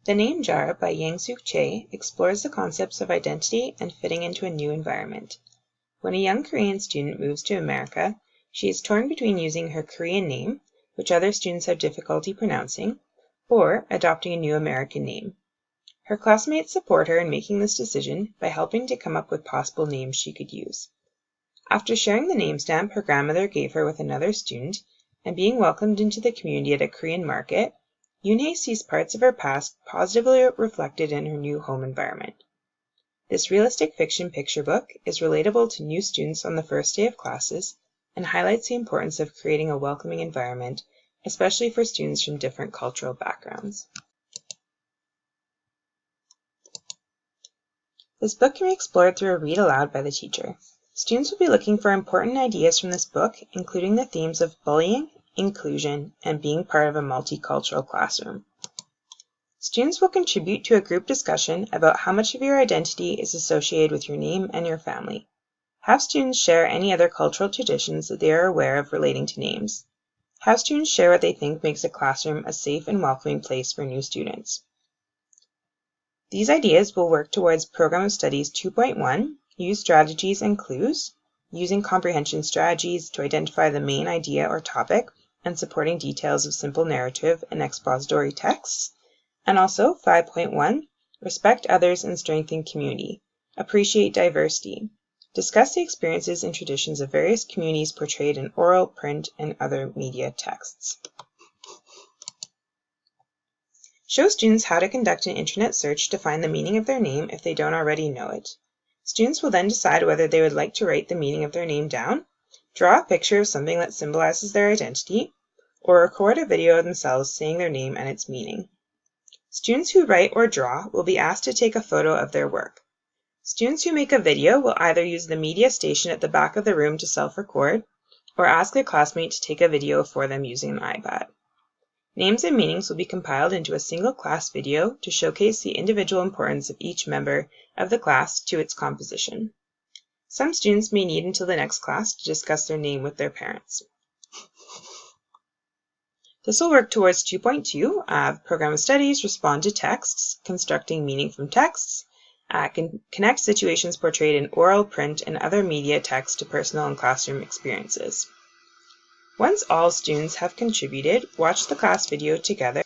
The Name Jar by Yang-Suk Choi explores the concepts of identity and fitting into a new environment. When a young Korean student moves to America, she is torn between using her Korean name, which other students have difficulty pronouncing, or adopting a new American name. Her classmates support her in making this decision by helping to come up with possible names she could use. After sharing the name stamp her grandmother gave her with another student, and being welcomed into the community at a Korean market, Yoonhae sees parts of her past positively reflected in her new home environment. This realistic fiction picture book is relatable to new students on the first day of classes and highlights the importance of creating a welcoming environment, especially for students from different cultural backgrounds. This book can be explored through a read aloud by the teacher. Students will be looking for important ideas from this book, including the themes of bullying, inclusion, and being part of a multicultural classroom. Students will contribute to a group discussion about how much of your identity is associated with your name and your family. Have students share any other cultural traditions that they are aware of relating to names. Have students share what they think makes a classroom a safe and welcoming place for new students. These ideas will work towards Program of Studies 2.1, Use Strategies and Clues, using comprehension strategies to identify the main idea or topic and supporting details of simple narrative and expository texts, and also 5.1, Respect others and strengthen community, appreciate diversity, discuss the experiences and traditions of various communities portrayed in oral, print, and other media texts. Show students how to conduct an internet search to find the meaning of their name if they don't already know it. Students will then decide whether they would like to write the meaning of their name down, draw a picture of something that symbolizes their identity, or record a video of themselves saying their name and its meaning. Students who write or draw will be asked to take a photo of their work. Students who make a video will either use the media station at the back of the room to self-record, or ask their classmate to take a video for them using an iPad. Names and meanings will be compiled into a single class video to showcase the individual importance of each member of the class to its composition. Some students may need until the next class to discuss their name with their parents. This will work towards 2.2, Program of Studies, Respond to Texts, Constructing Meaning from Texts, connect situations portrayed in oral, print, and other media text to personal and classroom experiences. Once all students have contributed, watch the class video together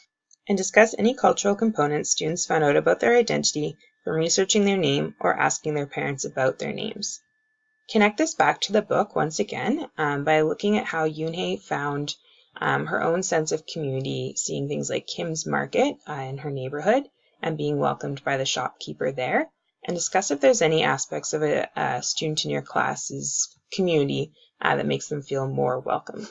and discuss any cultural components students found out about their identity from researching their name or asking their parents about their names. Connect this back to the book once again by looking at how Yoonhae found her own sense of community, seeing things like Kim's Market in her neighborhood and being welcomed by the shopkeeper there, and discuss if there's any aspects of a student in your class's community that makes them feel more welcome.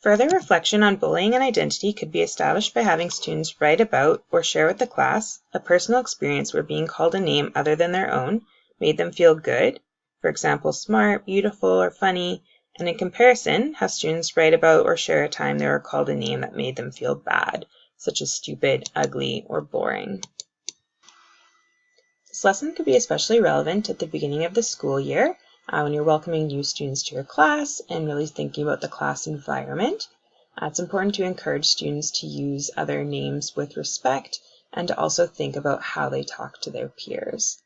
Further reflection on bullying and identity could be established by having students write about or share with the class a personal experience where being called a name other than their own made them feel good, for example, smart, beautiful, or funny, and in comparison, have students write about or share a time they were called a name that made them feel bad, such as stupid, ugly, or boring. This lesson could be especially relevant at the beginning of the school year, when you're welcoming new students to your class and really thinking about the class environment. It's important to encourage students to use other names with respect and to also think about how they talk to their peers.